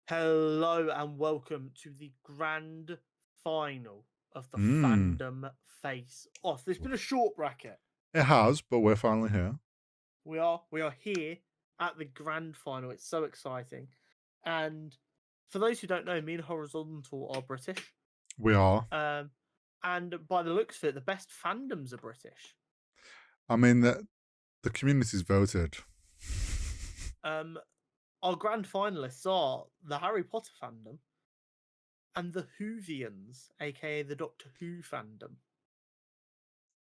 Hello and welcome to the grand final of the Mm, Fandom Face-Off. There's been a short bracket. it has, but we're finally here. We are here at the grand final. It's so exciting. And for those who don't know, me and Horizontal are British. We are. Um, and by the looks of it, the best fandoms are British. I mean, the community's voted. Um, our grand finalists are the Harry Potter fandom and the Whovians, aka the Doctor Who fandom.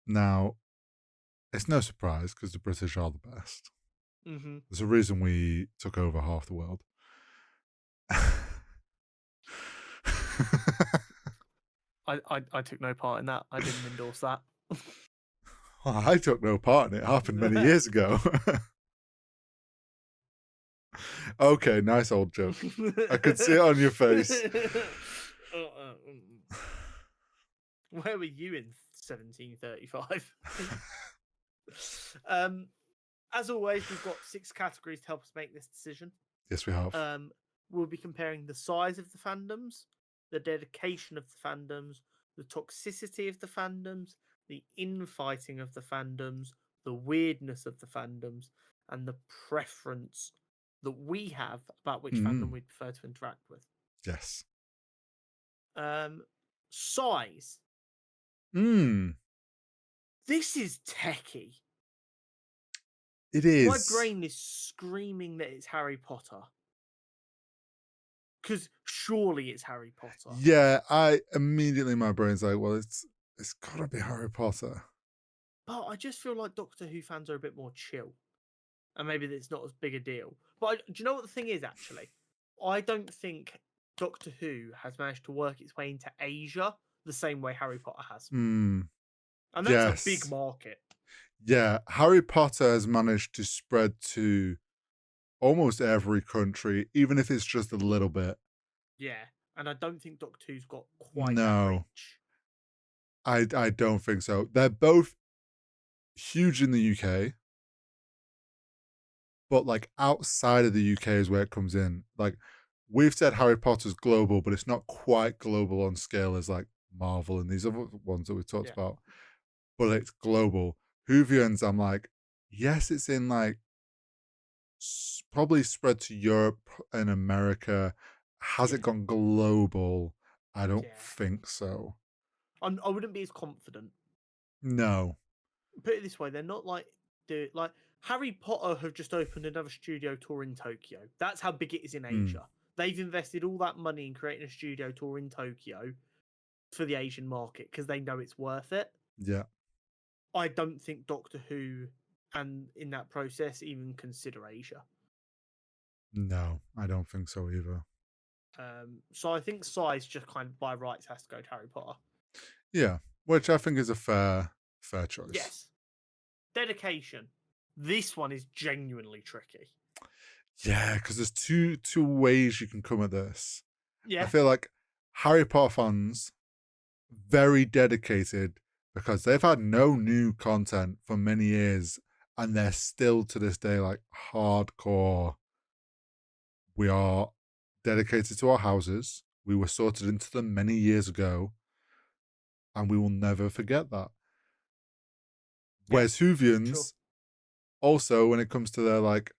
Now, it's no surprise because the British are the best. Mm-hmm. There's a reason we took over half the world. I took no part in that. I didn't endorse that. Well, I took no part in it. It happened many years ago. Okay, nice old joke. I could see it on your face. Where were you in 1735? As always, we've got 6 categories to help us make this decision. Yes, we have. We'll be comparing the size of the fandoms, the dedication of the fandoms, the toxicity of the fandoms, the infighting of the fandoms, the weirdness of the fandoms, and the preference that we have about which fandom we'd prefer to interact with. Yes. Size. This is techie. It is. My brain is screaming that it's Harry Potter. Because surely it's Harry Potter. Yeah, my brain's like, well, it's gotta be Harry Potter. But I just feel like Doctor Who fans are a bit more chill. And maybe it's not as big a deal. But do you know what the thing is, actually? I don't think Doctor Who has managed to work its way into Asia the same way Harry Potter has. And that's a big market. Yeah, Harry Potter has managed to spread to almost every country, even if it's just a little bit. Yeah, and I don't think Doctor Who's got quite that No, reach. I don't think so. They're both huge in the UK, but like outside of the UK is where it comes in. Like we've said Harry Potter's global, but it's not quite global on scale as like Marvel and these other ones that we talked about. But it's global. Whovians, I'm like, yes, it's in like probably spread to Europe and America. Has it gone global? I don't think so. I wouldn't be as confident. No. Put it this way, they're not like Harry Potter have just opened another studio tour in Tokyo. That's how big it is in Asia. They've invested all that money in creating a studio tour in Tokyo for the Asian market because they know it's worth it. Yeah. I don't think Doctor Who and in that process even consider Asia. No, I don't think so either. So I think size just kind of by rights has to go to Harry Potter. Yeah, which I think is a fair choice. Yes. Dedication. This one is genuinely tricky. Yeah, because there's two ways you can come at this. Yeah. I feel like Harry Potter fans very dedicated because they've had no new content for many years and they're still to this day like hardcore. We are dedicated to our houses. We were sorted into them many years ago and we will never forget that. Whereas Whovians, also when it comes to their like,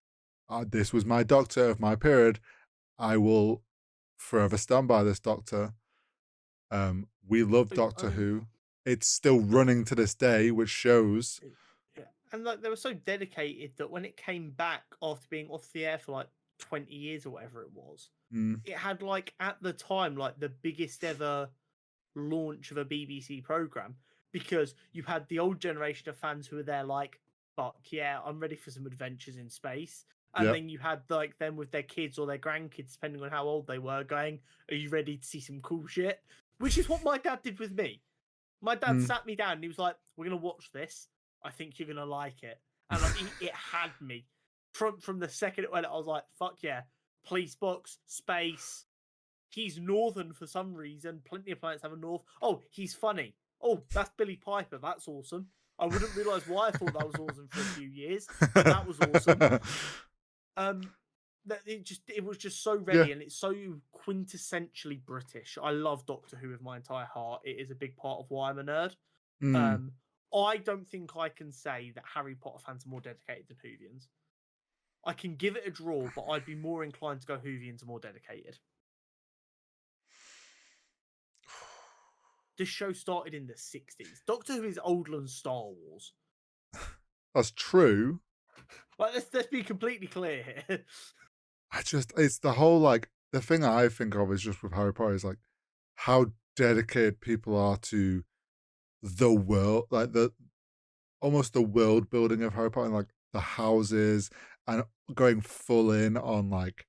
this was my doctor of my period, I will forever stand by this doctor. We love Doctor Who. It's still running to this day, which shows. Yeah, and like they were so dedicated that when it came back after being off the air for like 20 years or whatever it was, it had like at the time like the biggest ever launch of a BBC program because you had the old generation of fans who were there like, fuck yeah, I'm ready for some adventures in space. And then you had like them with their kids or their grandkids, depending on how old they were, going, are you ready to see some cool shit? Which is what my dad did with me. My dad sat me down and he was like, we're going to watch this. I think you're going to like it. And like, it had me. From the second it went, I was like, fuck yeah. Police box, space. He's northern for some reason. Plenty of planets have a north. Oh, he's funny. Oh, that's Billy Piper. That's awesome. I wouldn't realise why I thought that was awesome for a few years, but that was awesome. that it was just so ready, Yeah. and it's so quintessentially British. I love Doctor Who with my entire heart. It is a big part of why I'm a nerd. Mm. I don't think I can say that Harry Potter fans are more dedicated than Whovians. I can give it a draw, but I'd be more inclined to go Whovians are more dedicated. This show started in the 60s. Doctor Who is older than Star Wars. That's true. Like, let's be completely clear here. It's the whole, like, the thing I think of is just with Harry Potter is like how dedicated people are to the world, like almost the world building of Harry Potter, and like the houses, and going full in on like,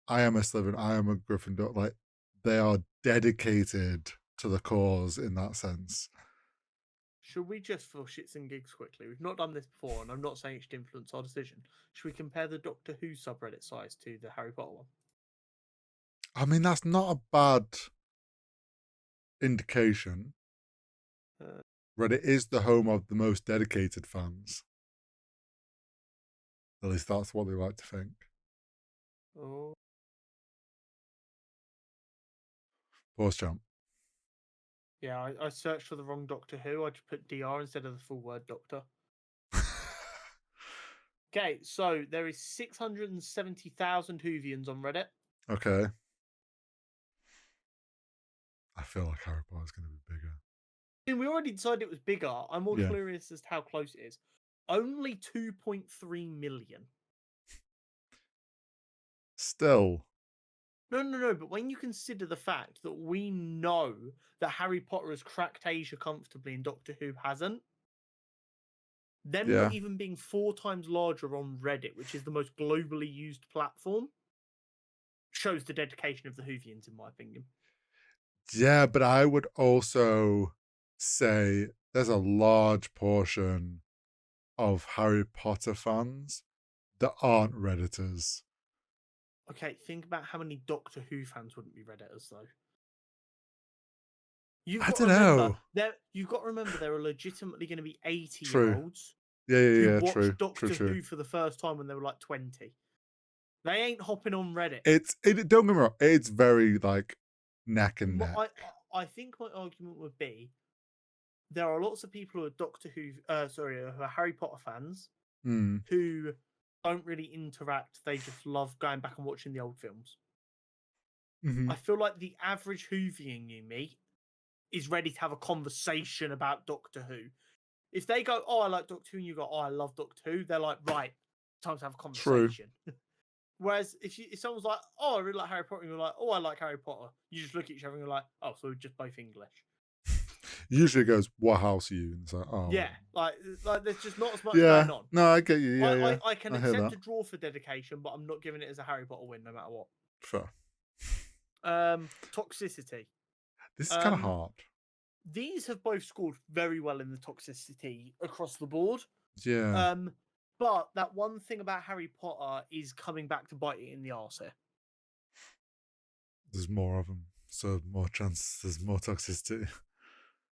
I am a Slytherin, I am a Gryffindor. Like, they are dedicated to the cause in that sense. Should we just, for shits and gigs quickly, we've not done this before, and I'm not saying it should influence our decision, should we compare the Doctor Who subreddit size to the Harry Potter one? I mean, that's not a bad indication. Reddit is the home of the most dedicated fans. At least that's what they like to think. Oh. Pause jump. Yeah, I searched for the wrong Doctor Who. I just put DR instead of the full word Doctor. Okay, so there is 670,000 Whovians on Reddit. Okay. I feel like Harry Potter's going to be bigger. I mean, we already decided it was bigger. I'm more Yeah. curious as to how close it is. Only 2.3 million. Still. No. But when you consider the fact that we know that Harry Potter has cracked Asia comfortably and Doctor Who hasn't, them not even being 4 times larger on Reddit, which is the most globally used platform, shows the dedication of the Whovians, in my opinion. Yeah, but I would also say there's a large portion of Harry Potter fans that aren't Redditors. Okay, think about how many Doctor Who fans wouldn't be Redditors, though. You've got to remember there are legitimately going to be 80-year-olds who watched Doctor Who for the first time when they were like 20. They ain't hopping on Reddit. Don't get me wrong, it's very like neck and neck. I think my argument would be there are lots of people who are Doctor Who, who are Harry Potter fans who don't really interact. They just love going back and watching the old films. I feel like the average Whovian you meet is ready to have a conversation about Doctor Who. If they go, oh, I like Doctor Who, and you go, oh, I love Doctor Who, they're like, right, time to have a conversation. Whereas if someone's like, oh, I really like Harry Potter, and you're like, oh, I like Harry Potter, you just look at each other and you're like, oh, so we're just both English. Usually it goes, what house are you? And it's like, oh. Yeah, like there's just not as much going on. No, I get you. Yeah, I can accept a draw for dedication, but I'm not giving it as a Harry Potter win no matter what. Fair. Toxicity. This is kind of hard. These have both scored very well in the toxicity across the board. Yeah. But that one thing about Harry Potter is coming back to bite it in the arse here. There's more of them, so more chance there's more toxicity.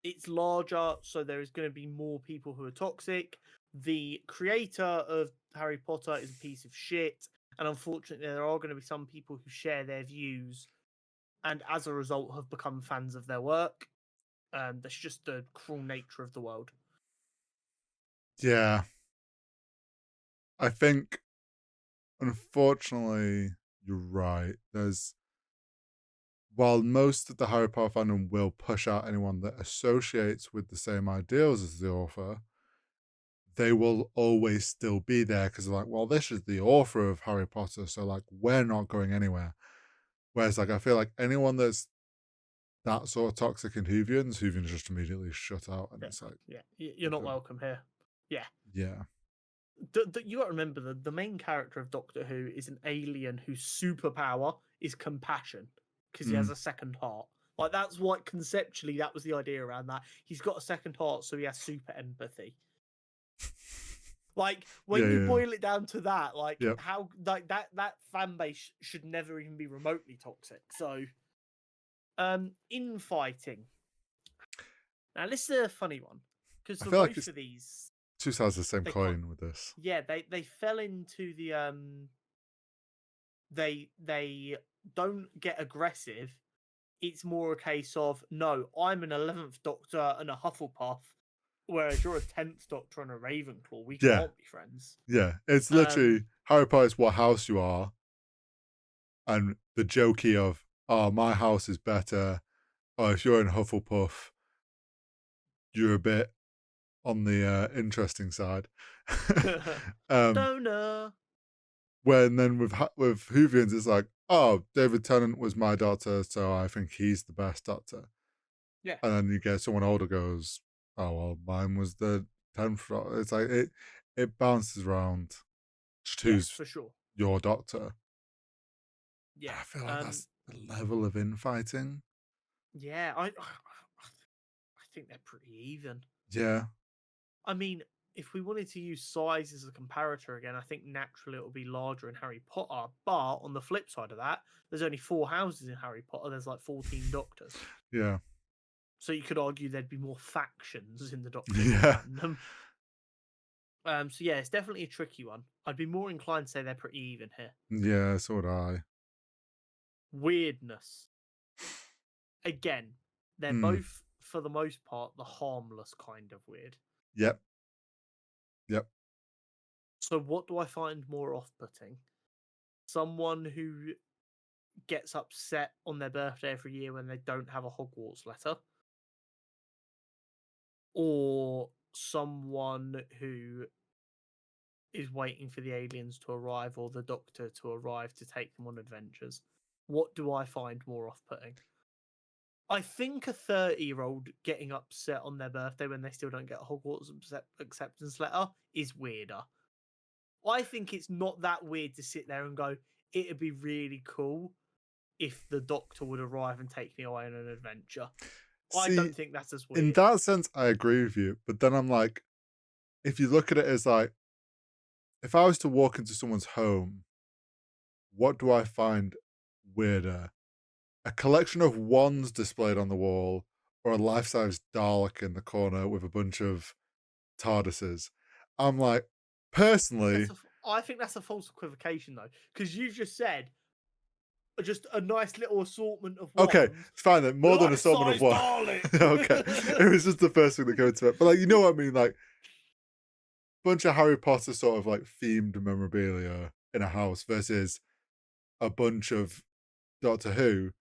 It's larger, so there is going to be more people who are toxic. The creator of Harry Potter is a piece of shit, and unfortunately there are going to be some people who share their views and as a result have become fans of their work. That's just the cruel nature of the world. Yeah. I think, unfortunately, you're right. While most of the Harry Potter fandom will push out anyone that associates with the same ideals as the author, they will always still be there because they're like, well, this is the author of Harry Potter, so like we're not going anywhere. Whereas like I feel like anyone that's that sort of toxic in Whovians just immediately shut out, and it's like, yeah, you're not welcome here. Yeah. You got to remember the main character of Doctor Who is an alien whose superpower is compassion because he has a second heart. Like that's what conceptually that was the idea around that. He's got a second heart, so he has super empathy. Like when you boil it down to that, like how like that fan base should never even be remotely toxic. So, infighting. Now this is a funny one because for both of these. Two sides of the same coin with this. Yeah, they fell into the they don't get aggressive. It's more a case of, no, I'm an 11th Doctor and a Hufflepuff, whereas you're a 10th Doctor and a Ravenclaw. We can't be friends. Yeah, it's literally Harry Potter's what house you are, and the jokey of, oh, my house is better. Oh, if you're in Hufflepuff, you're a bit on the interesting side. Donor. When then with Whovians, it's like, oh, David Tennant was my Doctor, so I think he's the best Doctor. Yeah. And then you get someone older goes, oh, well, mine was the 10th Doctor. It's like, it bounces around. Just who's for sure your Doctor. Yeah. I feel like that's the level of infighting. Yeah, I think they're pretty even. Yeah. I mean, if we wanted to use size as a comparator again, I think naturally it will be larger in Harry Potter. But on the flip side of that, there's only 4 houses in Harry Potter. There's like 14 Doctors. Yeah. So you could argue there'd be more factions in the Doctor fandom. So yeah, it's definitely a tricky one. I'd be more inclined to say they're pretty even here. Yeah, so would I. Weirdness. Again, they're both, for the most part, the harmless kind of weird. Yep. So what do I find more off-putting? Someone who gets upset on their birthday every year when they don't have a Hogwarts letter? Or someone who is waiting for the aliens to arrive or the Doctor to arrive to take them on adventures? What do I find more off-putting? I think a 30-year-old getting upset on their birthday when they still don't get a Hogwarts acceptance letter is weirder. I think it's not that weird to sit there and go, it'd be really cool if the Doctor would arrive and take me away on an adventure. I don't think that's as weird. In that sense, I agree with you. But then I'm like, if you look at it as like, if I was to walk into someone's home, what do I find weirder? A collection of wands displayed on the wall, or a life-size Dalek in the corner with a bunch of TARDISes? I'm like, personally, I think that's a false equivocation though, because you've just said just a nice little assortment of wands. Okay, it's fine then. More than assortment of wands. Okay, it was just the first thing that came to it. But like, you know what I mean? Like, bunch of Harry Potter sort of like themed memorabilia in a house versus a bunch of Doctor Who.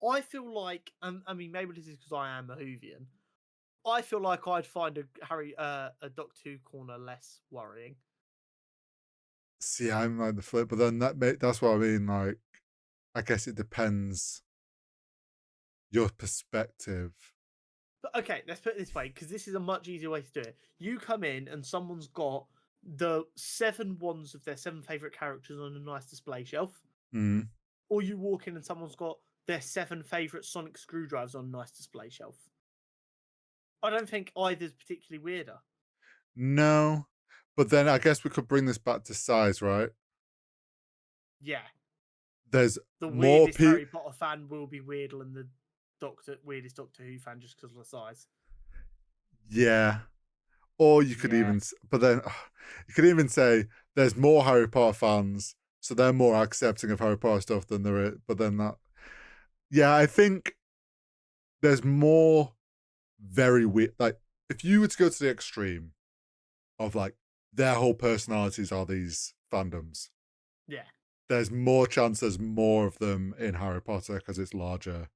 I feel like, I mean, maybe this is because I am a Whovian. I feel like I'd find a Doctor Who corner less worrying. See, I'm like the flip, but then that's what I mean. Like, I guess it depends your perspective. But okay, let's put it this way, because this is a much easier way to do it. You come in and someone's got the 7 wands of their 7 favorite characters on a nice display shelf, or you walk in and someone's got their 7 favorite sonic screwdrivers on a nice display shelf. I don't think either's particularly weirder. No, but then I guess we could bring this back to size, right? Yeah. There's the more weirdest Harry Potter fan will be weirder than the weirdest Doctor Who fan just because of the size. Yeah. Or you could even, but then you could even say there's more Harry Potter fans, so they're more accepting of Harry Potter stuff than there is. But then that, yeah, I think there's more very weird. Like, if you were to go to the extreme of like their whole personalities are these fandoms, yeah, there's more chance there's more of them in Harry Potter because it's larger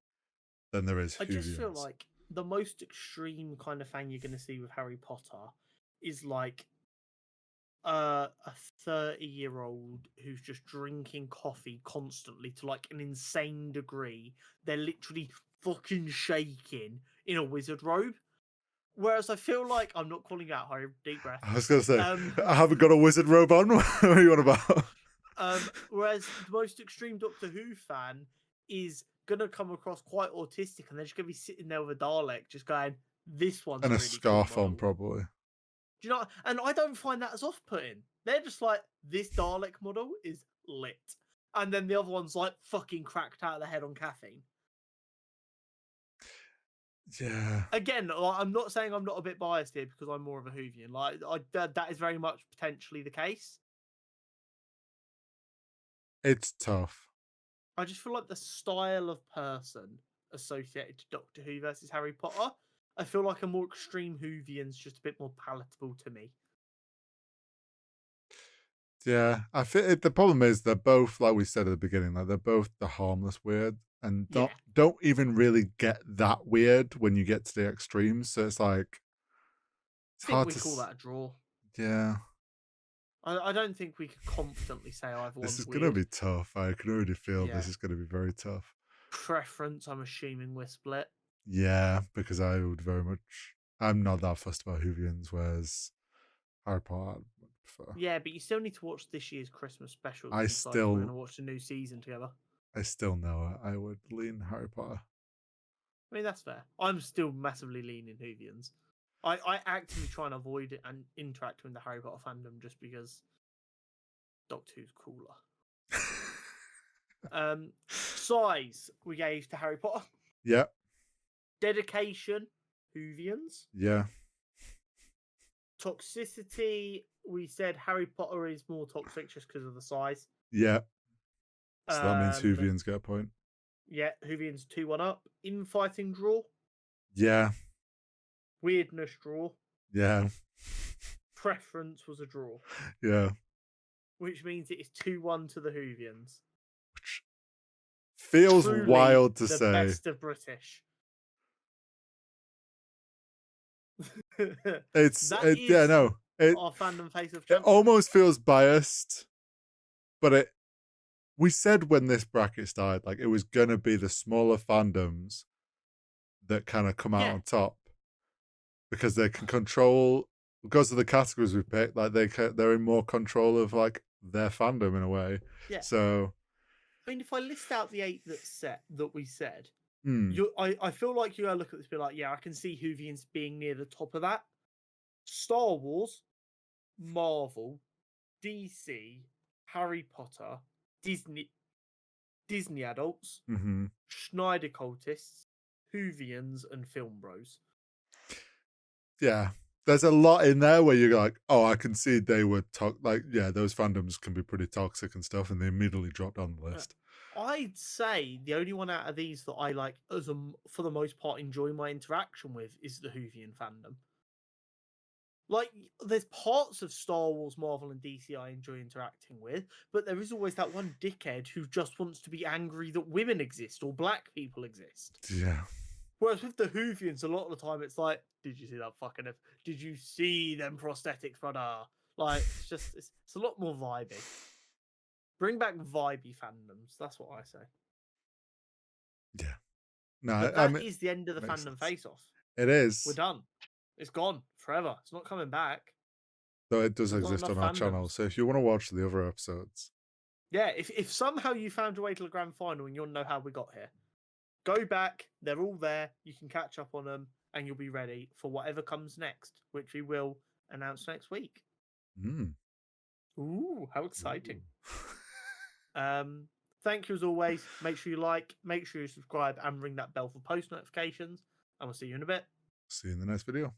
than there is. I just feel like the most extreme kind of fan you're going to see with Harry Potter is like a 30-year-old who's just drinking coffee constantly to like an insane degree. They're literally fucking shaking in a wizard robe. Whereas I feel like, I'm not calling out, Harry, deep breath. I was going to say, I haven't got a wizard robe on. What are you on about? Whereas the most extreme Doctor Who fan is going to come across quite autistic and they're just going to be sitting there with a Dalek just going, this one's and a really scarf cool on, probably. Do you know? And I don't find that as off-putting. They're just like, this Dalek model is lit. And then the other one's like fucking cracked out of the head on caffeine. Yeah. Again, I'm not saying I'm not a bit biased here because I'm more of a Whovian. Like, that is very much potentially the case. It's tough. I just feel like the style of person associated to Doctor Who versus Harry Potter, I feel like a more extreme Whovian's just a bit more palatable to me. Yeah, I think the problem is they're both, like we said at the beginning, like they're both the harmless weird, and Yeah. don't even really get that weird when you get to the extremes. So it's like it's I think hard we to. call that a draw. Yeah, I don't think we could confidently say either this one's is weird. gonna be tough. I can already feel Yeah. this is gonna be very tough. Preference, I'm assuming we're split. Yeah, because I would very much. I'm not that fussed about Whovians, whereas Harry Potter I would prefer. Yeah, but you still need to watch this year's Christmas special I to decide if we're going still, to watch the new season together. I still know I would lean Harry Potter. I mean, that's fair. I'm still massively leaning Whovians. I actively try and avoid it and interact with the Harry Potter fandom just because Doctor Who's cooler. Size we gave to Harry Potter. Yeah, Dedication, Whovians. yeah, Toxicity, we said Harry Potter is more toxic just because of the size. yeah. So that means Whovians get a point. Yeah, Whovians 2-1 up. Infighting draw. Yeah, Weirdness draw. yeah, Preference was a draw. yeah. Which means it is 2-1 to the Whovians. Which feels Truly wild to the say. best of British. It's That yeah, is no. our Fandom Face-Off It champion. almost feels biased, but we said when this bracket started, like it was gonna be the smaller fandoms that kind of come out Yeah. on top because they can control, because of the categories we picked, like they're in more control of like their fandom in a way. Yeah. So I mean, if I list out the 8 that we said, hmm, I feel like you gotta look at this and be like, yeah, I can see Whovians being near the top of that. Star Wars, Marvel, DC, Harry Potter, Disney adults, mhm. Schneider cultists, Whovians, and Film Bros. Yeah. There's a lot in there where you're like, oh, I can see they were like, yeah, those fandoms can be pretty toxic and stuff, and they immediately dropped on the list. I'd say the only one out of these that I like, for the most part, enjoy my interaction with is the Whovian fandom. Like, there's parts of Star Wars, Marvel, and DC I enjoy interacting with, but there is always that one dickhead who just wants to be angry that women exist or black people exist. Yeah. Whereas with the Whovians, a lot of the time it's like, did you see that fucking? Did you see them prosthetics, brother? Like, it's just it's a lot more vibey. Bring back vibey fandoms. That's what I say. Yeah. No, But that is the end of the Fandom Face-Off. It is. We're done. It's gone forever. It's not coming back. Though it does exist on our channel. So if you want to watch the other episodes. Yeah, if somehow you found your way to the grand final and you want to know how we got here, go back. They're all there. You can catch up on them and you'll be ready for whatever comes next, which we will announce next week. Ooh, how exciting. Thank you as always. Make sure you like, make sure you subscribe, and ring that bell for post notifications. And we'll see you in a bit. See you in the next video.